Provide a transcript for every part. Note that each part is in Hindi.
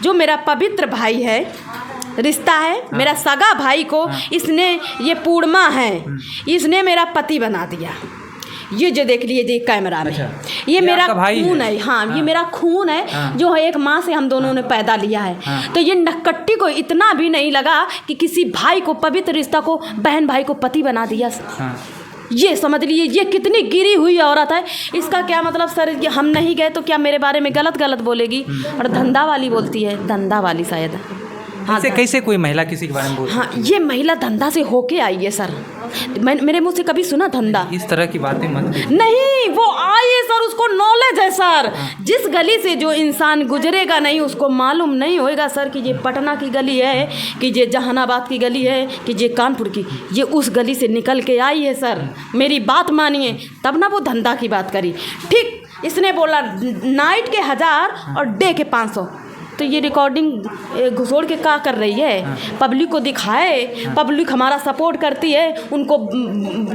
जो मेरा पवित्र भाई है, रिश्ता है, मेरा सगा भाई को इसने, ये पूर्णिमा है, इसने मेरा पति बना दिया। ये जो देख लीजिए कैमरा में, ये मेरा खून है। हाँ, ये मेरा खून है, जो है एक माँ से हम दोनों ने पैदा लिया है। तो ये नक्कट्टी को इतना भी नहीं लगा कि किसी भाई को, पवित्र रिश्ता को, बहन भाई को पति बना दिया। ये समझ लीजिए ये कितनी गिरी हुई औरत है। इसका क्या मतलब सर, हम नहीं गए तो क्या मेरे बारे में गलत बोलेगी? और धंधा वाली बोलती है, धंधा वाली शायद। हाँ, कैसे कोई महिला किसी के बारे में बोलती है? हाँ, ये महिला धंधा से होके आई है सर। मेरे मुंह से कभी सुना धंधा? इस तरह की बातें मत कीजिए। नहीं, वो आई है सर, उसको नॉलेज है सर। जिस गली से जो इंसान गुजरेगा नहीं, उसको मालूम नहीं होएगा सर कि ये पटना की गली है, कि ये जहानाबाद की गली है, कि ये कानपुर की। ये उस गली से निकल के आई है सर। मेरी बात मानिए, तब ना वो धंधा की बात करी। ठीक, इसने बोला नाइट के 1000 और डे के 500। तो ये रिकॉर्डिंग घुसोड़ के क्या कर रही है? पब्लिक को दिखाए, पब्लिक हमारा सपोर्ट करती है, उनको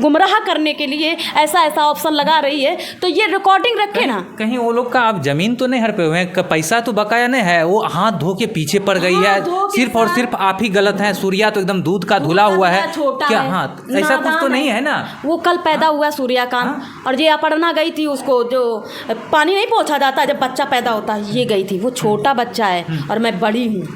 गुमराह करने के लिए ऐसा ऑप्शन लगा रही है। तो ये रिकॉर्डिंग रखे ना। कहीं वो लोग का आप जमीन तो नहीं हड़पे हुए हैं? पैसा तो बकाया नहीं है? वो हाथ धो के पीछे पड़ गई है। सिर्फ और सिर्फ आप ही गलत हैं। सूर्या तो एकदम दूध का धुला हुआ है। क्या हाँ, ऐसा कुछ तो नहीं है ना? वो कल पैदा हुआ सूर्यकांत, और ये अपर्णा गई थी, उसको जो पानी नहीं पहुँचा जाता जब बच्चा पैदा होता है, ये गई थी। वो छोटा बच्चा है और मैं बड़ी हूँ।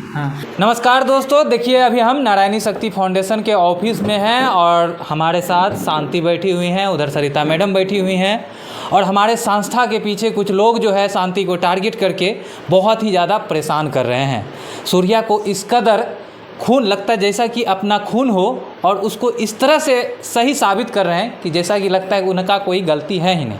नमस्कार दोस्तों, देखिए अभी हम नारायणी शक्ति फाउंडेशन के ऑफिस में हैं और हमारे साथ शांति बैठी हुई हैं, उधर सरिता मैडम बैठी हुई हैं, और हमारे संस्था के पीछे कुछ लोग जो है शांति को टारगेट करके बहुत ही ज़्यादा परेशान कर रहे हैं। सूर्या को इस कदर खून लगता है जैसा कि अपना खून हो, और उसको इस तरह से सही साबित कर रहे हैं कि जैसा कि लगता है कि उनका कोई गलती है ही नहीं।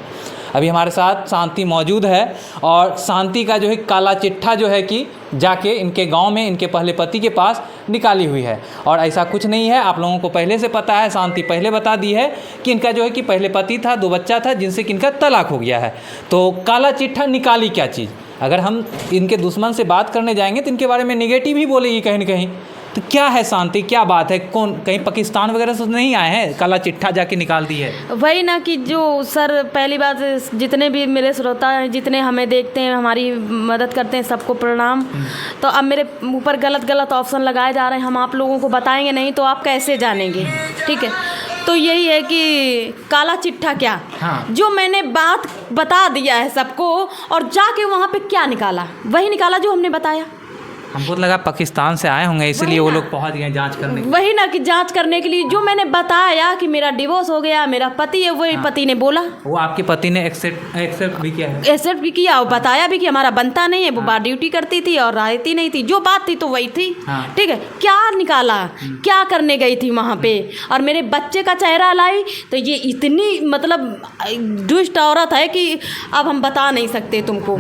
अभी हमारे साथ शांति मौजूद है, और शांति का जो है काला चिट्ठा जो है कि जाके इनके गांव में इनके पहले पति के पास निकाली हुई है। और ऐसा कुछ नहीं है, आप लोगों को पहले से पता है, शांति पहले बता दी है कि इनका जो है कि पहले पति था, 2 बच्चा था, जिनसे कि इनका तलाक हो गया है। तो काला चिट्ठा निकाली क्या चीज़? अगर हम इनके दुश्मन से बात करने जाएंगे तो इनके बारे में नेगेटिव ही बोलेगी कहीं ना कहीं। तो क्या है शांति, क्या बात है? कौन, कहीं पाकिस्तान वगैरह से नहीं आए हैं? काला चिट्ठा जाके निकाल दी है। वही ना कि जो सर, पहली बात, जितने भी मेरे श्रोता हैं, जितने हमें देखते हैं, हमारी मदद करते हैं, सबको प्रणाम। तो अब मेरे ऊपर गलत ऑप्शन लगाए जा रहे हैं। हम आप लोगों को बताएंगे नहीं तो आप कैसे जानेंगे? ठीक है, तो यही है कि काला चिट्ठा क्या, जो मैंने बात बता दिया है सबको, और जाके वहाँ पे क्या निकाला, वही निकाला जो हमने बताया। हमको लगा पाकिस्तान से आए होंगे, इसलिए वो लोग पहुंच गए जांच करने के लिए। वही ना कि जांच करने के लिए जो मैंने बताया कि मेरा डिवोर्स हो गया, मेरा पति है, वही पति ने बोला। वो आपके पति ने एक्सेप्ट भी किया है? एक्सेप्ट भी किया, और बताया भी कि हमारा बनता नहीं है। वो बार ड्यूटी करती थी और रहती नहीं थी, जो बात थी तो वही थी। ठीक है, क्या निकाला, क्या करने गई थी वहाँ पे, और मेरे बच्चे का चेहरा लाई। तो ये इतनी मतलब दुष्ट औरत है कि अब हम बता नहीं सकते तुमको।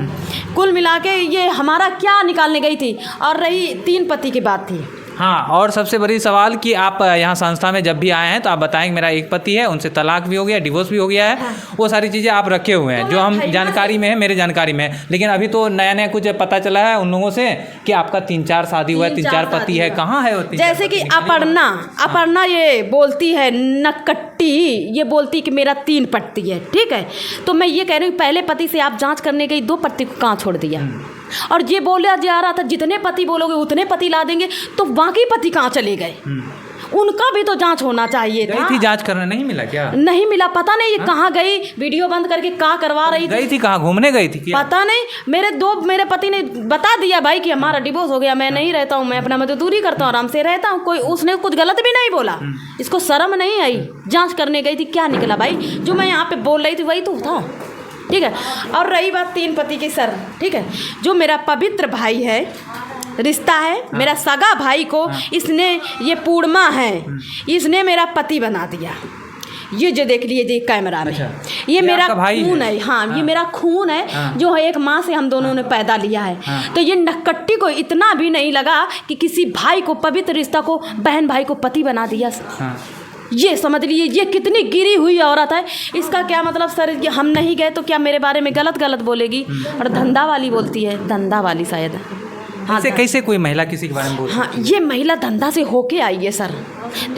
कुल मिला के ये हमारा क्या निकालने गई थी। और रही 3 पति की बात थी। हाँ, और सबसे बड़ी सवाल कि आप यहाँ संस्था में जब भी आए हैं तो आप बताएंगे मेरा एक पति है, उनसे तलाक भी हो गया, डिवोर्स भी हो गया है। वो सारी चीज़ें आप रखे हुए हैं, जो हम जानकारी में है, मेरे जानकारी में है। लेकिन अभी तो नया कुछ पता चला है उन लोगों से कि आपका 3-4 शादी हुआ है, 3-4 पति है। कहाँ है वो? जैसे कि अपर्णा ये बोलती है, नक्कट्टी ये बोलती कि मेरा 3 पति है। ठीक है, तो मैं ये कह रही हूँ, पहले पति से आप जाँच करने गई, 2 पति को कहाँ छोड़ दिया? और ये बोला जा रहा था जितने पति बोलोगे उतने पति ला देंगे, तो बाकी पति कहाँ चले गए? उनका भी तो जांच होना चाहिए था। गई थी जांच करने, नहीं मिला क्या? नहीं मिला, पता नहीं ये कहाँ गई, वीडियो बंद करके कहाँ करवा रही थी। गई थी कहाँ, घूमने गई थी क्या? पता नहीं। मेरे पति ने बता दिया भाई कि हमारा डिवोर्स हो गया, मैं नहीं रहता हूँ, मैं अपना मजदूरी करता हूँ, आराम से रहता हूँ। कोई उसने कुछ गलत भी नहीं बोला, इसको शर्म नहीं आई। जाँच करने गई थी, क्या निकला भाई? जो मैं यहाँ पे बोल रही थी वही तो था। ठीक है, और रही बात 3 पति की सर, ठीक है, जो मेरा पवित्र भाई है, रिश्ता है, मेरा सगा भाई को इसने, ये पूर्णिमा है, इसने मेरा पति बना दिया। ये जो देख लीजिए कैमरा में, ये मेरा खून है। हाँ, ये मेरा खून है, जो है एक माँ से हम दोनों ने पैदा लिया है। तो ये नक्कट्टी को इतना भी नहीं लगा कि किसी भाई को, पवित्र रिश्ता को, बहन भाई को पति बना दिया। ये समझ लीजिए ये कितनी गिरी हुई औरत है। इसका क्या मतलब सर, हम नहीं गए तो क्या मेरे बारे में गलत बोलेगी? और धंधा वाली बोलती है, धंधा वाली शायद। हाँ, कैसे कोई महिला किसी के बारे में बोल? हाँ, ये महिला धंधा से होके आई है सर।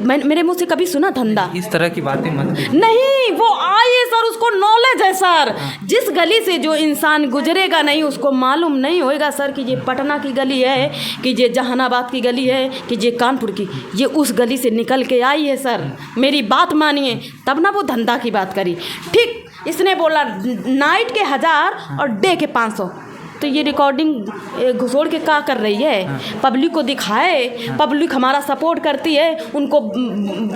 मेरे मुंह से कभी सुना धंधा? इस तरह की बातें मत कीजिए। नहीं, वो आई है सर, उसको नॉलेज है सर। जिस गली से जो इंसान गुजरेगा नहीं उसको मालूम नहीं होएगा सर कि ये पटना की गली है, कि ये जहानाबाद की गली है, कि ये कानपुर की। ये उस गली से निकल के आई है सर। मेरी बात मानिए, तब ना वो धंधा की बात करी। ठीक, इसने बोला नाइट के 1000 और डे के 500। तो ये रिकॉर्डिंग घुसोड़ के क्या कर रही है? पब्लिक को दिखाए, पब्लिक हमारा सपोर्ट करती है, उनको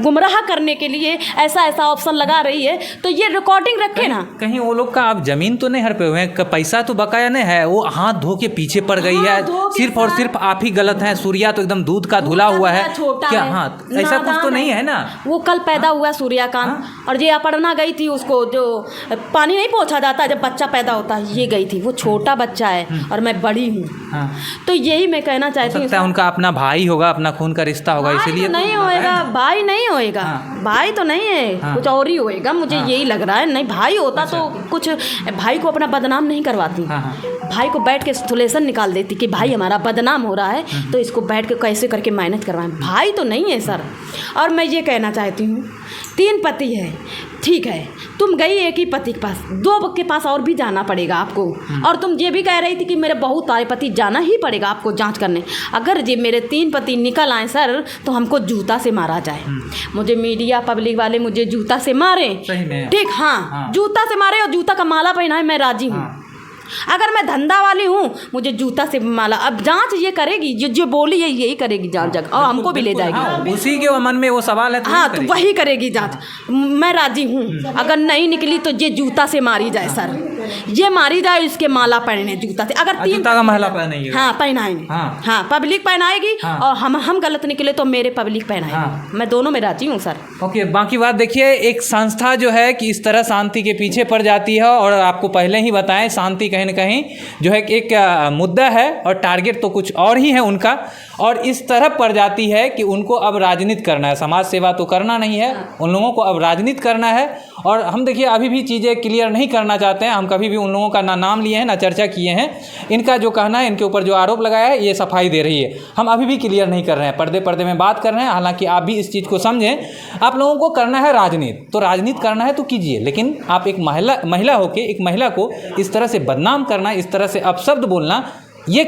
गुमराह करने के लिए ऐसा ऑप्शन लगा रही है, तो ये रिकॉर्डिंग रखे ना। कहीं वो लोग का आप जमीन तो नहीं हड़पे हुए हैं? पैसा तो बकाया नहीं है? वो हाथ धो के पीछे पड़ गई है, सिर्फ और सिर्फ आप ही गलत हैं। सूर्या तो एकदम दूध का धुला हुआ है क्या? हाँ, ऐसा कुछ तो नहीं है ना। वो कल पैदा हुआ सूर्यकांत, और ये अपर्णा गई थी, उसको जो पानी नहीं पहुंचा जाता जब बच्चा पैदा होता है, ये गई थी। वो छोटा बच्चा है और मैं बड़ी हूँ। तो यही मैं कहना चाहती हूँ। उनका अपना भाई होगा, अपना खून का रिश्ता होगा, इसीलिए नहीं होएगा। भाई नहीं होएगा, भाई तो नहीं है, कुछ और ही होएगा। मुझे यही लग रहा है। नहीं, भाई होता तो कुछ, भाई को अपना बदनाम नहीं करवाती। भाई को बैठ के सोल्यूशन निकाल देती कि भाई हमारा बदनाम हो रहा है, तो इसको बैठ के कैसे करके मेहनत करवाएं। भाई तो नहीं है सर। और मैं ये कहना चाहती हूँ, 3 पति है, ठीक है, तुम गई एक ही पति के पास, 2 के पास और भी जाना पड़ेगा आपको। और तुम ये भी कह रही थी कि मेरे बहुत सारे पति, जाना ही पड़ेगा आपको जांच करने। अगर ये मेरे 3 पति निकल आए सर, तो हमको जूता से मारा जाए। मुझे मीडिया पब्लिक वाले मुझे जूता से मारे, ठीक, हाँ, जूता से मारे और जूता का माला पहनाए, मैं राजी हूँ। अगर मैं धंधा वाली हूँ, मुझे जूता से माला। अब जांच ये करेगी, जो बोली है यही करेगी जांच जगह, और हमको भी ले जाएगी। उसी के मन में वो सवाल है, हाँ, तो वही करेगी जांच। मैं राजी हूँ। अगर नहीं निकली तो ये जूता से मारी जाए सर, ये मारी जाए, इसके माला पहने जूता से। अगर 3 जूता का माला पहनाएंगे, हाँ पहनाएंगे, हाँ पब्लिक पहनाएगी, और हम गलत निकले तो मेरे पब्लिक पहनाएगी। मैं दोनों में राजी हूँ सर। ओके, बाकी बात देखिए, एक संस्था जो है कि इस तरह शांति के पीछे पड़ जाती है, और आपको पहले ही बताएं, शांति कहीं ना कहीं जो है एक मुद्दा है और टारगेट तो कुछ और ही है उनका, और इस तरह पड़ जाती है कि उनको अब राजनीति करना है, समाज सेवा तो करना नहीं है, उन लोगों को अब राजनीति करना है। और हम देखिए अभी भी चीज़ें क्लियर नहीं करना चाहते हैं। हम कभी भी उन लोगों का ना नाम लिए हैं ना चर्चा किए हैं। इनका जो कहना है, इनके ऊपर जो आरोप लगाया है, ये सफाई दे रही है। हम अभी भी क्लियर नहीं कर रहे हैं, पर्दे में बात कर रहे हैं। हालांकि आप भी इस चीज़ को समझें, आप लोगों को करना है राजनीति, तो राजनीति करना है तो कीजिए, लेकिन आप एक महिला होकर एक महिला को इस तरह से बदनाम करना, इस तरह से अपशब्द बोलना, ये